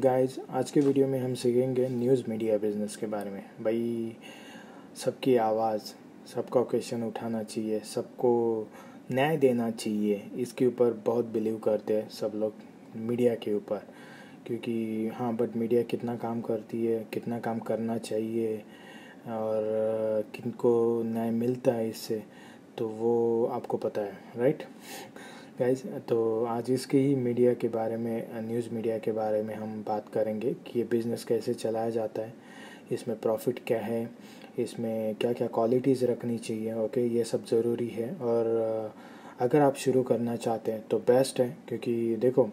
Guys, आज के video में हम सीखेंगे न्यूज़ मीडिया बिज़नेस के बारे में। भाई, सबकी आवाज़, सबका क्वेश्चन उठाना चाहिए, सबको न्याय देना चाहिए। इसके ऊपर बहुत बिलीव करते हैं सब लोग, मीडिया के ऊपर। क्योंकि हाँ, बट मीडिया कितना काम करती है, कितना काम करना चाहिए और किनको न्याय मिलता है इससे, तो वो आपको पता है, राइट गाइस। तो आज इसके ही मीडिया के बारे में, न्यूज़ मीडिया के बारे में हम बात करेंगे कि ये बिज़नेस कैसे चलाया जाता है, इसमें प्रॉफिट क्या है, इसमें क्या क्या क्वालिटीज़ रखनी चाहिए। ओके, ये सब ज़रूरी है। और अगर आप शुरू करना चाहते हैं तो बेस्ट है, क्योंकि देखो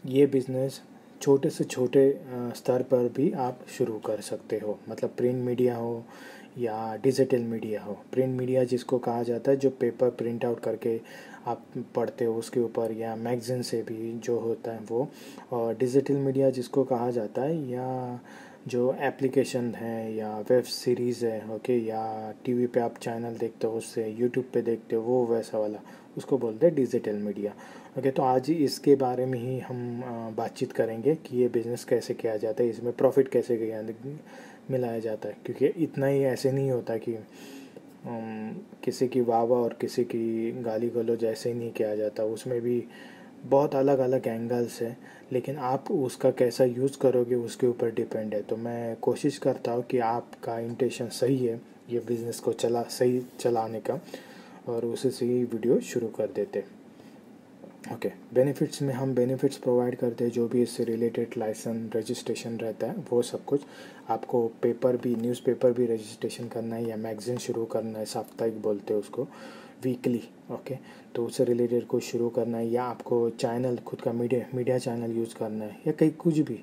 ये बिज़नेस छोटे से छोटे स्तर पर भी आप शुरू कर सकते हो। मतलब प्रिंट मीडिया हो या डिजिटल मीडिया हो। प्रिंट मीडिया जिसको कहा जाता है, जो पेपर प्रिंट आउट करके आप पढ़ते हो उसके ऊपर, या मैगज़ीन से भी जो होता है वो। और डिजिटल मीडिया जिसको कहा जाता है, या जो एप्लीकेशन है या वेब सीरीज़ है, ओके, या टीवी पे आप चैनल देखते हो, उससे यूट्यूब पे देखते हो, वो वैसा वाला, उसको बोलते हैं डिजिटल मीडिया। ओके, तो आज इसके बारे में ही हम बातचीत करेंगे कि ये बिज़नेस कैसे किया जाता है, इसमें प्रॉफिट कैसे मिलाया जाता है। क्योंकि इतना ही ऐसे नहीं होता कि किसी की वाह वाह और किसी की गाली गलौज ऐसे ही नहीं किया जाता। उसमें भी बहुत अलग अलग एंगल्स है, लेकिन आप उसका कैसा यूज़ करोगे उसके ऊपर डिपेंड है। तो मैं कोशिश करता हूँ कि आपका इंटेंशन सही है ये बिज़नेस को सही चलाने का, और उसी से ही वीडियो शुरू कर देते। ओके, बेनिफिट्स में हम बेनिफिट्स प्रोवाइड करते हैं, जो भी इससे रिलेटेड लाइसेंस रजिस्ट्रेशन रहता है वो सब कुछ। आपको पेपर भी, न्यूज़पेपर भी रजिस्ट्रेशन करना है, या मैगज़ीन शुरू करना है, साप्ताहिक बोलते हैं उसको, वीकली। ओके, तो उससे रिलेटेड कुछ शुरू करना है, या आपको चैनल, खुद का मीडिया चैनल यूज़ करना है, या कहीं कुछ भी,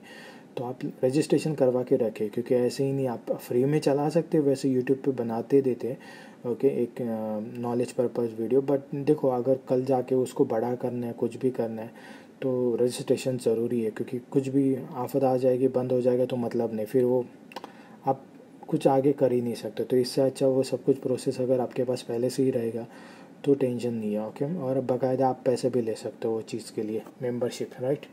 तो आप रजिस्ट्रेशन करवा के रखें। क्योंकि ऐसे ही नहीं आप फ्री में चला सकते, वैसे यूट्यूब पे बनाते देते। ओके, एक नॉलेज पर्पज़ वीडियो। बट देखो, अगर कल जाके उसको बड़ा करना है, कुछ भी करना है, तो रजिस्ट्रेशन ज़रूरी है। क्योंकि कुछ भी आफत आ जाएगी, बंद हो जाएगा, तो मतलब नहीं, फिर वो आप कुछ आगे कर ही नहीं सकते। तो इससे अच्छा वो सब कुछ प्रोसेस अगर आपके पास पहले से ही रहेगा तो टेंशन नहीं है। ओके, और बाकायदा आप पैसे भी ले सकते हो वो चीज़ के लिए, मेंबरशिप, राइट।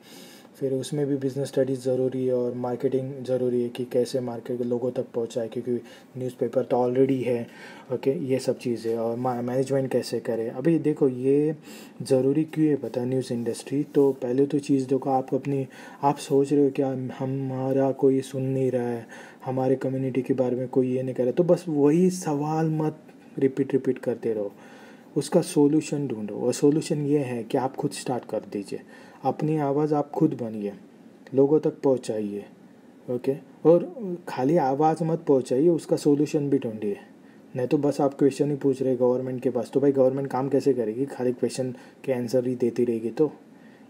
फिर उसमें भी बिज़नेस स्टडीज़ ज़रूरी है, और मार्केटिंग ज़रूरी है कि कैसे मार्केट लोगों तक पहुंचाए, क्योंकि न्यूज़पेपर तो ऑलरेडी है। ओके, ये सब चीज़ें, और मैनेजमेंट कैसे करें। अभी देखो, ये ज़रूरी क्यों है पता है न्यूज़ इंडस्ट्री। तो पहले तो चीज़ देखो, आप सोच रहे हो क्या हमारा कोई सुन नहीं रहा है, हमारे कम्युनिटी के बारे में कोई ये नहीं कर रहा, तो बस वही सवाल मत रिपीट करते रहो, उसका सोल्यूशन ढूंढो। और सोल्यूशन ये है कि आप खुद स्टार्ट कर दीजिए, अपनी आवाज़ आप खुद बनिए, लोगों तक पहुंचाइए। ओके, और खाली आवाज़ मत पहुंचाइए, उसका सोल्यूशन भी ढूंढिए। नहीं तो बस आप क्वेश्चन ही पूछ रहे गवर्नमेंट के पास, तो भाई गवर्नमेंट काम कैसे करेगी, खाली क्वेश्चन के आंसर ही देती रहेगी, तो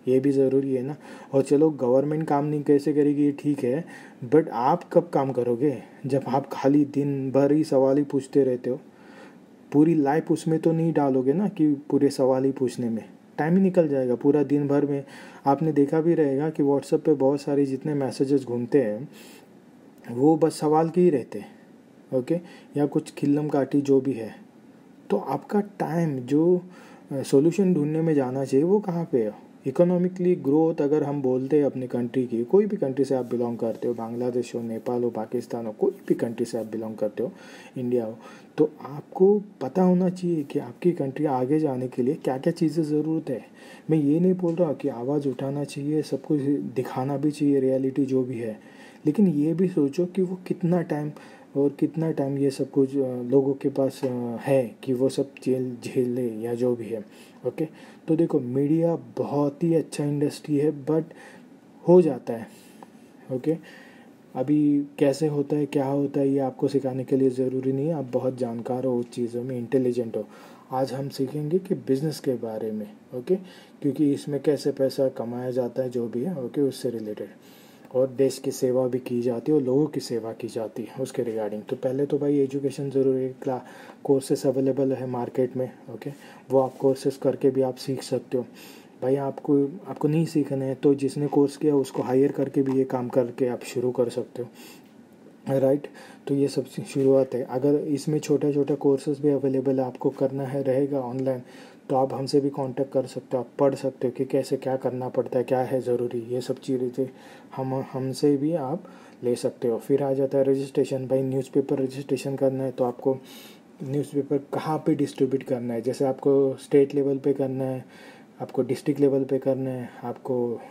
ये भी ज़रूरी है ना। और चलो, गवर्नमेंट काम नहीं कैसे करेगी ये ठीक है, बट आप कब काम करोगे जब आप खाली दिन भर ही सवाल ही पूछते रहते हो। पूरी लाइफ उसमें तो नहीं डालोगे ना कि पूरे सवाल ही पूछने में टाइम ही निकल जाएगा पूरा दिन भर में। आपने देखा भी रहेगा कि व्हाट्सएप पे बहुत सारे जितने मैसेजेस घूमते हैं वो बस सवाल के ही रहते हैं। ओके, या कुछ खिल्लम काटी जो भी है। तो आपका टाइम जो सॉल्यूशन ढूंढने में जाना चाहिए वो कहाँ पे है। इकोनॉमिकली ग्रोथ अगर हम बोलते हैं अपनी कंट्री की, कोई भी कंट्री से आप बिलोंग करते हो, बांग्लादेश हो, नेपाल हो, पाकिस्तान हो, कोई भी कंट्री से आप बिलोंग करते हो, इंडिया हो, तो आपको पता होना चाहिए कि आपकी कंट्री आगे जाने के लिए क्या क्या चीज़ें ज़रूरत है। मैं ये नहीं बोल रहा कि आवाज़ उठाना चाहिए, सब कुछ दिखाना भी चाहिए, रियलिटी जो भी है, लेकिन ये भी सोचो कि वो कितना टाइम ये सब कुछ लोगों के पास है कि वो सब झेले या जो भी है। ओके, तो देखो, मीडिया बहुत ही अच्छा इंडस्ट्री है, बट हो जाता है। ओके, अभी कैसे होता है, क्या होता है, ये आपको सिखाने के लिए ज़रूरी नहीं है आप बहुत जानकार हो उस चीज़ों में, इंटेलिजेंट हो। आज हम सीखेंगे कि बिज़नेस के बारे में। ओके, क्योंकि इसमें कैसे पैसा कमाया जाता है जो भी है, ओके, उससे रिलेटेड, और देश की सेवा भी की जाती है और लोगों की सेवा की जाती है उसके रिगार्डिंग। तो पहले तो भाई एजुकेशन ज़रूरी है। कोर्सेस अवेलेबल है मार्केट में। ओके, वो आप कोर्सेस करके भी आप सीख सकते हो। भाई, आपको नहीं सीखना है तो जिसने कोर्स किया उसको हायर करके भी ये काम करके आप शुरू कर सकते हो, राइट। तो ये सब शुरुआत है। अगर इसमें छोटा छोटा कोर्सेज भी अवेलेबल है, आपको करना है रहेगा ऑनलाइन, तो आप हमसे भी कांटेक्ट कर सकते हो, आप पढ़ सकते हो कि कैसे क्या करना पड़ता है, क्या है ज़रूरी, ये सब चीज़ें हमसे भी आप ले सकते हो। फिर आ जाता है रजिस्ट्रेशन। भाई न्यूज़पेपर रजिस्ट्रेशन करना है तो आपको न्यूज़पेपर कहाँ पे डिस्ट्रीब्यूट करना है, जैसे आपको स्टेट लेवल पे करना है, आपको डिस्ट्रिक्ट लेवल पे करना है, आपको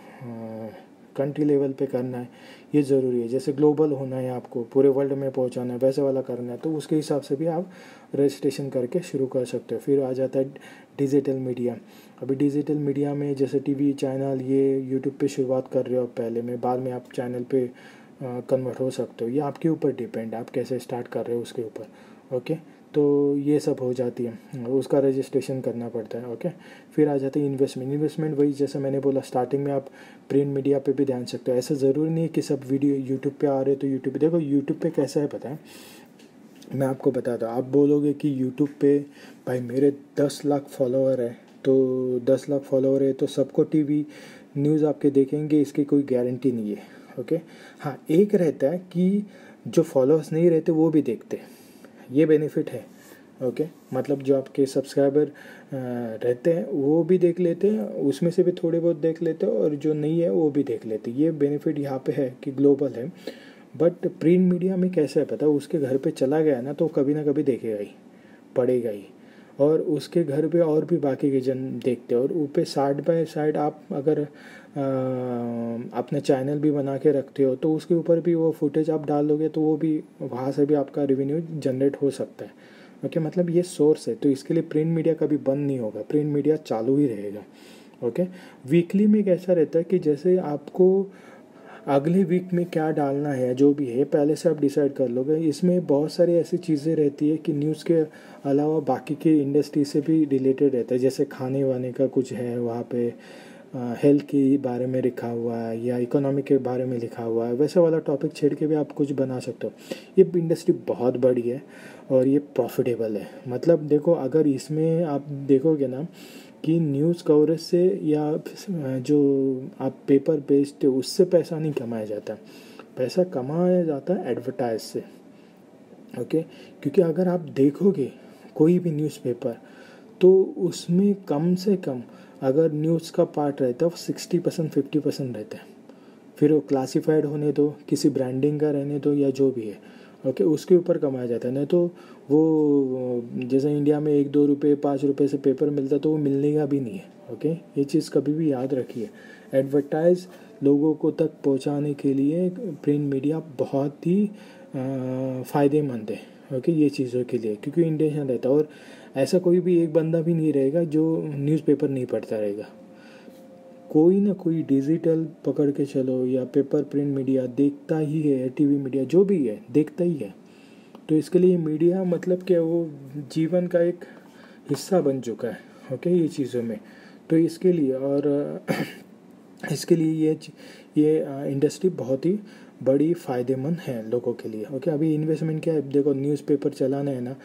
कंट्री लेवल पे करना है, ये ज़रूरी है। जैसे ग्लोबल होना है, आपको पूरे वर्ल्ड में पहुंचाना है, वैसे वाला करना है, तो उसके हिसाब से भी आप रजिस्ट्रेशन करके शुरू कर सकते हो। फिर आ जाता है डिजिटल मीडिया। अभी डिजिटल मीडिया में जैसे टीवी चैनल, ये यूट्यूब पे शुरुआत कर रहे हो आप पहले में, बाद में आप चैनल पे कन्वर्ट हो सकते हो, ये आपके ऊपर डिपेंड है, आप कैसे स्टार्ट कर रहे हो उसके ऊपर। ओके, तो ये सब हो जाती है, उसका रजिस्ट्रेशन करना पड़ता है। ओके, फिर आ जाती है इन्वेस्टमेंट। वही जैसे मैंने बोला स्टार्टिंग में, आप प्रिंट मीडिया पे भी ध्यान सकते हो। ऐसा ज़रूरी नहीं है कि सब वीडियो यूट्यूब पे आ रहे तो यूट्यूब पे देखो। यूट्यूब पे कैसा है पता है, मैं आपको बताता हूँ। आप बोलोगे कि यूट्यूब पे भाई मेरे 10 लाख फॉलोअर है, तो 10 लाख फॉलोअर है तो सबको टीवी न्यूज़ आपके देखेंगे, इसकी कोई गारंटी नहीं है। ओके, हाँ, एक रहता है कि जो फॉलोअर्स नहीं रहते वो भी देखते, ये बेनिफिट है। ओके, मतलब जो आपके सब्सक्राइबर रहते हैं वो भी देख लेते हैं, उसमें से भी थोड़े बहुत देख लेते हैं, और जो नहीं है वो भी देख लेते हैं। ये बेनिफिट यहाँ पे है कि ग्लोबल है। बट प्रिंट मीडिया में कैसे है पता है, उसके घर पे चला गया ना तो कभी ना कभी देखेगा ही, पढ़ेगा ही, और उसके घर पे और भी बाकी के जन देखते हैं। और ऊपर साइड बाय साइड आप अगर अपना चैनल भी बना के रखते हो तो उसके ऊपर भी वो फुटेज आप डाल दोगे तो वो भी, वहाँ से भी आपका रेवेन्यू जनरेट हो सकता है। ओके, मतलब ये सोर्स है, तो इसके लिए प्रिंट मीडिया कभी बंद नहीं होगा, प्रिंट मीडिया चालू ही रहेगा। ओके, वीकली में कैसा रहता है कि जैसे आपको अगले वीक में क्या डालना है, जो भी है पहले से आप डिसाइड कर लोगे। इसमें बहुत सारी ऐसी चीज़ें रहती है कि न्यूज़ के अलावा बाकी के इंडस्ट्री से भी रिलेटेड रहता है। जैसे खाने वाने का कुछ है वहाँ पे, हेल्थ के बारे में लिखा हुआ है या इकोनॉमी के बारे में लिखा हुआ है, वैसे वाला टॉपिक छेड़ के भी आप कुछ बना सकते हो। ये इंडस्ट्री बहुत बड़ी है और ये प्रॉफिटेबल है। मतलब देखो, अगर इसमें आप देखोगे ना कि न्यूज़ कवरेज से या जो आप पेपर बेचते हो उससे पैसा नहीं कमाया जाता, पैसा कमाया जाता है एडवर्टाइज से। ओके, क्योंकि अगर आप देखोगे कोई भी न्यूज़पेपर तो उसमें कम से कम अगर न्यूज़ का पार्ट रहता है वो 60% 50% रहता है। फिर वो क्लासिफाइड होने दो, किसी ब्रांडिंग का रहने दो, या जो भी है। ओके, उसके ऊपर कमाया जाता है। नहीं तो वो जैसे इंडिया में 1-2 रुपये 5 रुपये से पेपर मिलता तो वो मिलने का भी नहीं है। ओके, ये चीज़ कभी भी याद रखिए। एडवर्टाइज लोगों को तक पहुंचाने के लिए प्रिंट मीडिया बहुत ही फ़ायदेमंद है। ओके, ये चीज़ों के लिए, क्योंकि इंटेंशन रहता है। और ऐसा कोई भी एक बंदा भी नहीं रहेगा जो न्यूज़पेपर नहीं पढ़ता रहेगा, कोई ना कोई डिजिटल पकड़ के चलो या पेपर प्रिंट मीडिया देखता ही है, टीवी मीडिया जो भी है देखता ही है। तो इसके लिए मीडिया मतलब क्या, वो जीवन का एक हिस्सा बन चुका है। ओके, ये चीज़ों में, तो इसके लिए और इसके लिए ये इंडस्ट्री बहुत ही बड़ी फ़ायदेमंद है लोगों के लिए। ओके, अभी इन्वेस्टमेंट क्या है, देखो न्यूज़पेपर चलाना है ना,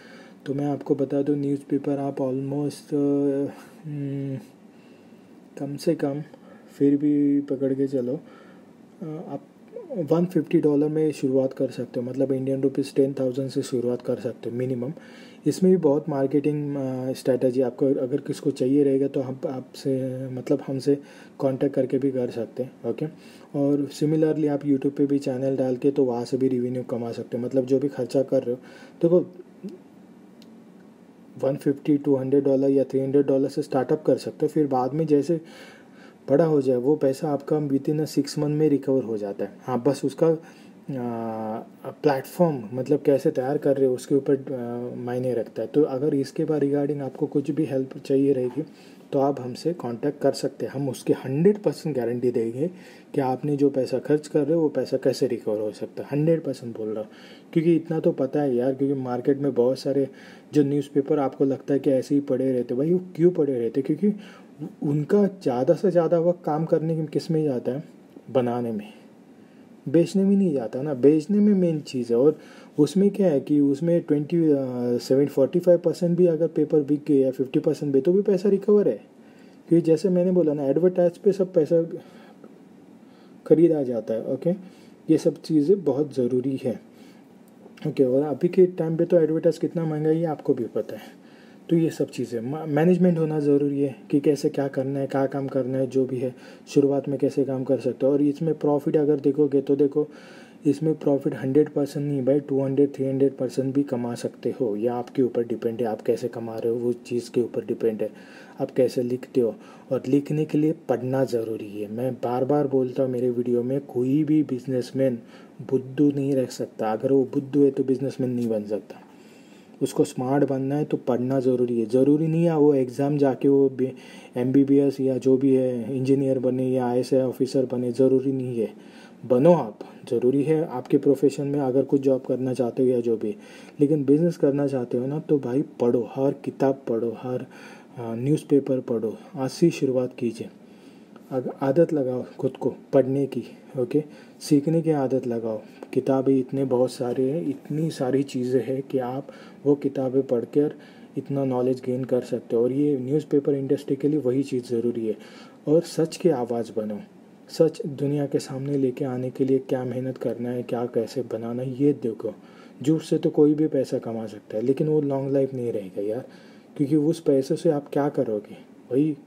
तो मैं आपको बता दूँ न्यूज़पेपर आप ऑलमोस्ट कम से कम फिर भी पकड़ के चलो आप $150 में शुरुआत कर सकते हो, मतलब इंडियन रुपीज़ 10,000 से शुरुआत कर सकते हो मिनिमम। इसमें भी बहुत मार्केटिंग स्ट्रैटेजी आपको अगर किसको चाहिए रहेगा तो हम आपसे मतलब हमसे कांटेक्ट करके भी कर सकते हैं। ओके, और सिमिलरली आप यूट्यूब पे भी चैनल डाल के तो वहाँ से भी रेवेन्यू कमा सकते हो। मतलब जो भी खर्चा कर रहे हो, देखो $150-200 या $300 से स्टार्टअप कर सकते हो, फिर बाद में जैसे बड़ा हो जाए वो पैसा आपका विदिन 6 मंथ में रिकवर हो जाता है। हाँ, बस उसका प्लेटफॉर्म मतलब कैसे तैयार कर रहे हो उसके ऊपर मायने रखता है। तो अगर इसके बाद रिगार्डिंग आपको कुछ भी हेल्प चाहिए रहेगी तो आप हमसे कांटेक्ट कर सकते हैं। हम उसकी 100% गारंटी देंगे कि आपने जो पैसा खर्च कर रहे हो वो पैसा कैसे रिकवर हो सकता है। 100% बोल रहा हूँ, क्योंकि इतना तो पता है यार, क्योंकि मार्केट में बहुत सारे जो न्यूज़पेपर आपको लगता है कि ऐसे ही पड़े रहते, भाई वो क्यों पड़े रहते, क्योंकि उनका ज़्यादा से ज़्यादा वक्त काम करने में किस में जाता है, बनाने में, बेचने में नहीं जाता ना। बेचने में मेन चीज़ है। और उसमें क्या है कि उसमें 45% भी अगर पेपर बिक गए या 50% भी तो भी पैसा रिकवर है, क्योंकि जैसे मैंने बोला ना एडवर्टाइज पे सब पैसा खरीदा जाता है। ओके, ये सब चीज़ें बहुत ज़रूरी है। ओके, और अभी के टाइम पे तो एडवर्टाइज कितना महंगा है ये आपको भी पता है। तो ये सब चीज़ें मैनेजमेंट होना ज़रूरी है कि कैसे क्या करना है, क्या काम करना है, जो भी है शुरुआत में कैसे काम कर सकते हो। और इसमें प्रॉफिट अगर देखोगे तो देखो, इसमें प्रॉफिट 100% नहीं भाई, 200-300% भी कमा सकते हो। या आपके ऊपर डिपेंड है आप कैसे कमा रहे हो, वो चीज़ के ऊपर डिपेंड है आप कैसे लिखते हो। और लिखने के लिए पढ़ना ज़रूरी है। मैं बार बार बोलता हूँ मेरे वीडियो में, कोई भी बिजनेसमैन बुद्धू नहीं रह सकता। अगर वो बुद्धू है तो बिजनेसमैन नहीं बन सकता। उसको स्मार्ट बनना है तो पढ़ना ज़रूरी है। ज़रूरी नहीं है वो एग्ज़ाम जाके वो MBBS या जो भी है इंजीनियर बने या IAS ऑफिसर बने, ज़रूरी नहीं है। बनो आप, ज़रूरी है आपके प्रोफेशन में अगर कुछ जॉब करना चाहते हो या जो भी, लेकिन बिज़नेस करना चाहते हो ना, तो भाई पढ़ो, हर किताब पढ़ो, हर न्यूज़पेपर पढ़ो। आज से शुरुआत कीजिए। आदत लगाओ खुद को पढ़ने की, ओके, सीखने की आदत लगाओ। किताबें इतने बहुत सारे हैं, इतनी सारी चीज़ें हैं कि आप वो किताबें पढ़कर इतना नॉलेज गेन कर सकते हो। और ये न्यूज़पेपर इंडस्ट्री के लिए वही चीज़ ज़रूरी है। और सच की आवाज़ बनो। सच दुनिया के सामने लेके आने के लिए क्या मेहनत करना है, क्या कैसे बनाना है, ये देखो। झूठ से तो कोई भी पैसा कमा सकता है, लेकिन वो लॉन्ग लाइफ नहीं रहेगा यार। क्योंकि उस पैसे से आप क्या करोगे? वही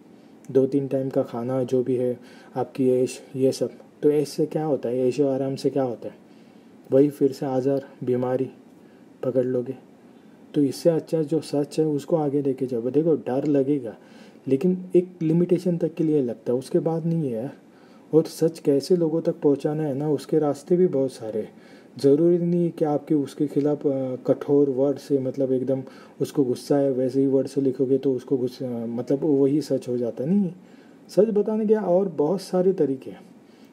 2-3 टाइम का खाना, जो भी है आपकी ऐश, ये सब। तो ऐश से क्या होता है? ऐशो आराम से क्या होता है? वही फिर से आज़ार, बीमारी पकड़ लोगे। तो इससे अच्छा जो सच है उसको आगे लेके जाओ। देखो डर लगेगा, लेकिन एक लिमिटेशन तक के लिए लगता है, उसके बाद नहीं है यार। और सच कैसे लोगों तक पहुंचाना है ना, उसके रास्ते भी बहुत सारे हैं। ज़रूरी नहीं है कि आपके उसके खिलाफ कठोर वर्ड से, मतलब एकदम उसको गुस्सा है वैसे ही वर्ड से लिखोगे तो उसको गुस्सा, मतलब वही सच हो जाता नहीं। सच बताने के और बहुत सारे तरीके हैं।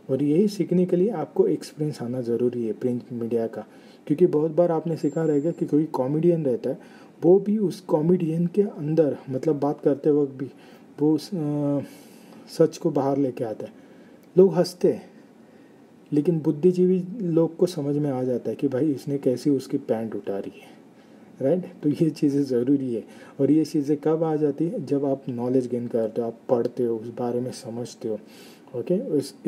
और यही सीखने के लिए आपको एक्सपीरियंस आना ज़रूरी है प्रिंट मीडिया का। क्योंकि बहुत बार आपने सीखा रहेगा कि कोई कॉमेडियन रहता है, वो भी उस कॉमेडियन के अंदर, मतलब बात करते वक्त भी वो सच को बाहर लेके आता है। लोग हंसते हैं, लेकिन बुद्धिजीवी लोग को समझ में आ जाता है कि भाई इसने कैसी उसकी पैंट उतारी है, राइट। तो ये चीज़ें ज़रूरी है। और ये चीज़ें कब आ जाती है? जब आप नॉलेज गेन करते हो, आप पढ़ते हो, उस बारे में समझते हो, ओके।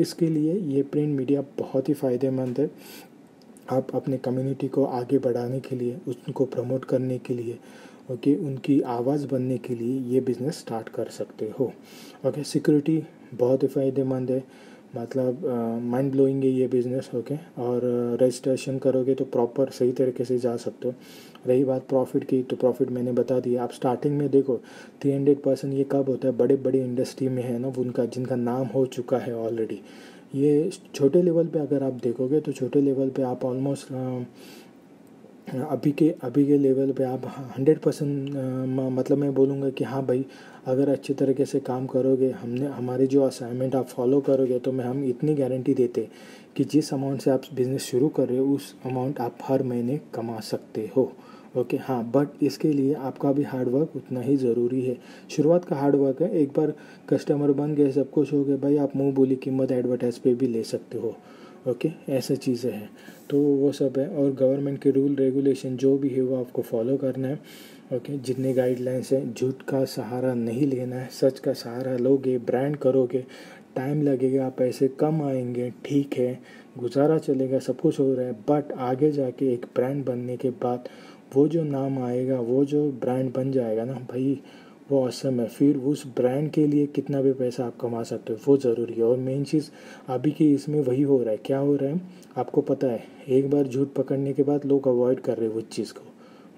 इसके लिए ये प्रिंट मीडिया बहुत ही फ़ायदेमंद है। आप अपने कम्युनिटी को आगे बढ़ाने के लिए, उनको प्रमोट करने के लिए, ओके, उनकी आवाज़ बनने के लिए ये बिज़नेस स्टार्ट कर सकते हो, ओके। सिक्योरिटी बहुत ही फ़ायदेमंद है, मतलब माइंड ब्लोइंग है ये बिज़नेस, ओके। और रजिस्ट्रेशन करोगे तो प्रॉपर सही तरीके से जा सकते हो। रही बात प्रॉफिट की, तो प्रॉफिट मैंने बता दिया। आप स्टार्टिंग में देखो 300%, ये कब होता है? बड़े बड़े इंडस्ट्री में है ना, उनका जिनका नाम हो चुका है ऑलरेडी। ये छोटे लेवल पे अगर आप देखोगे तो छोटे लेवल पे आप ऑलमोस्ट अभी के लेवल पे आप 100%, मतलब मैं बोलूँगा कि हाँ भाई, अगर अच्छे तरीके से काम करोगे, हमारे जो असाइनमेंट आप फॉलो करोगे, तो हम इतनी गारंटी देते कि जिस अमाउंट से आप बिज़नेस शुरू कर रहे हो उस अमाउंट आप हर महीने कमा सकते हो, ओके। हाँ, बट इसके लिए आपका भी हार्ड वर्क उतना ही ज़रूरी है। शुरुआत का हार्ड वर्क है। एक बार कस्टमर बन गए, सब कुछ हो गया, भाई आप मुंह बोली कीमत एडवर्टाइज पे भी ले सकते हो, ओके। ऐसे चीज़ें हैं, तो वो सब है। और गवर्नमेंट के रूल रेगुलेशन जो भी है वो आपको फॉलो करना है, ओके। जितने गाइडलाइंस हैं, झूठ का सहारा नहीं लेना है, सच का सहारा लोगे, ब्रांड करोगे, टाइम लगेगा, पैसे कम आएंगे, ठीक है, गुजारा चलेगा, सब कुछ हो रहा है, बट आगे जाके एक ब्रांड बनने के बाद वो जो नाम आएगा, वो जो ब्रांड बन जाएगा ना भाई, वो ऑसम है। फिर उस ब्रांड के लिए कितना भी पैसा आप कमा सकते हो, वो ज़रूरी है। और मेन चीज़ अभी की इसमें वही हो रहा है। क्या हो रहा है आपको पता है? एक बार झूठ पकड़ने के बाद लोग अवॉइड कर रहे हैं उस चीज़ को,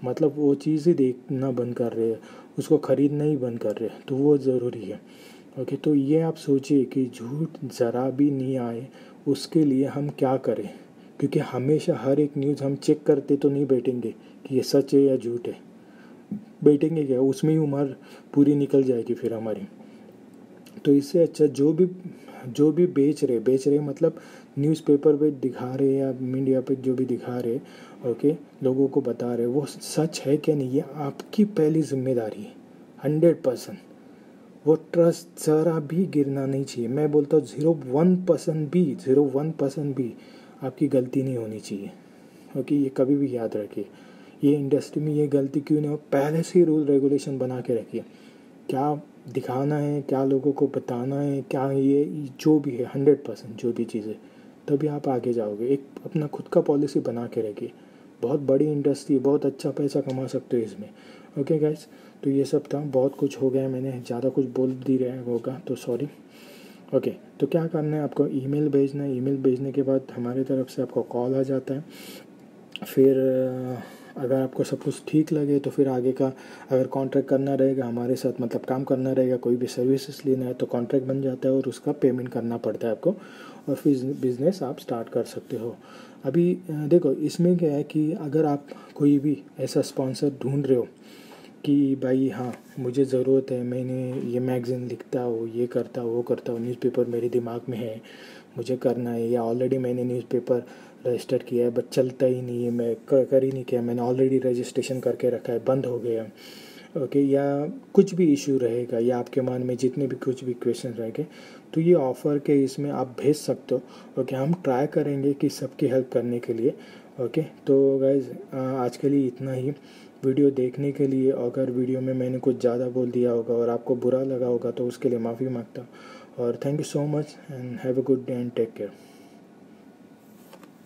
मतलब वो चीज़ ही देखना बंद कर रहे हैं, उसको ख़रीदना ही बंद कर रहे हैं। तो वो ज़रूरी है, ओके। तो ये आप सोचिए कि झूठ ज़रा भी नहीं आए, उसके लिए हम क्या करें। क्योंकि हमेशा हर एक न्यूज़ हम चेक करते तो नहीं बैठेंगे कि ये सच है या झूठ है। बैठेंगे क्या? उसमें ही उम्र पूरी निकल जाएगी फिर हमारी। तो इससे अच्छा जो भी बेच रहे मतलब न्यूज़पेपर पे दिखा रहे या मीडिया पे जो भी दिखा रहे, ओके, लोगों को बता रहे, वो सच है क्या नहीं, ये आपकी पहली जिम्मेदारी है। 100%। वो ट्रस्ट ज़रा भी गिरना नहीं चाहिए। मैं बोलता हूँ 0.1% भी आपकी गलती नहीं होनी चाहिए, ओके। ये कभी भी याद रखिए। ये इंडस्ट्री में ये गलती क्यों नहीं हो, पहले से ही रूल रेगुलेशन बना के रखिए। क्या दिखाना है, क्या लोगों को बताना है, क्या ये जो भी है 100% जो भी चीज़ें, तभी आप आगे जाओगे। एक अपना खुद का पॉलिसी बना के रखिए। बहुत बड़ी इंडस्ट्री, बहुत अच्छा पैसा कमा सकते हो इसमें, ओके गाइस, तो ये सब था, बहुत कुछ हो गया, मैंने ज़्यादा कुछ बोल दी रहा होगा तो सॉरी। ओके, तो क्या करना है, आपको ईमेल भेजना है। ईमेल भेजने के बाद हमारी तरफ से आपको कॉल आ जाता है। फिर अगर आपको सब कुछ ठीक लगे तो फिर आगे का अगर कॉन्ट्रैक्ट करना रहेगा हमारे साथ, मतलब काम करना रहेगा, कोई भी सर्विसेज लेना है तो कॉन्ट्रैक्ट बन जाता है और उसका पेमेंट करना पड़ता है आपको, और फिर बिज़नेस आप स्टार्ट कर सकते हो। अभी देखो इसमें क्या है कि अगर आप कोई भी ऐसा स्पॉन्सर ढूंढ रहे हो कि भाई हाँ मुझे ज़रूरत है, मैंने ये मैगज़ीन लिखता हूँ, ये करता हूँ, वो करता हूँ, न्यूज़पेपर मेरे दिमाग में है, मुझे करना है, या ऑलरेडी मैंने न्यूज़पेपर रजिस्टर किया है बट चलता ही नहीं है, मैं कर ही नहीं किया, मैंने ऑलरेडी रजिस्ट्रेशन करके रखा है, बंद हो गया। ओके, या कुछ भी इशू रहेगा, या आपके मन में जितने भी कुछ भी क्वेश्चन रहेंगे, तो ये ऑफ़र के इसमें आप भेज सकते हो। ओके, हम ट्राई करेंगे कि सबकी हेल्प करने के लिए। ओके, तो गाइज़ आज के लिए इतना ही। वीडियो देखने के लिए, अगर वीडियो में मैंने कुछ ज़्यादा बोल दिया होगा और आपको बुरा लगा होगा तो उसके लिए माफ़ी मांगता हूँ, और thank you so much and have a good day and take care.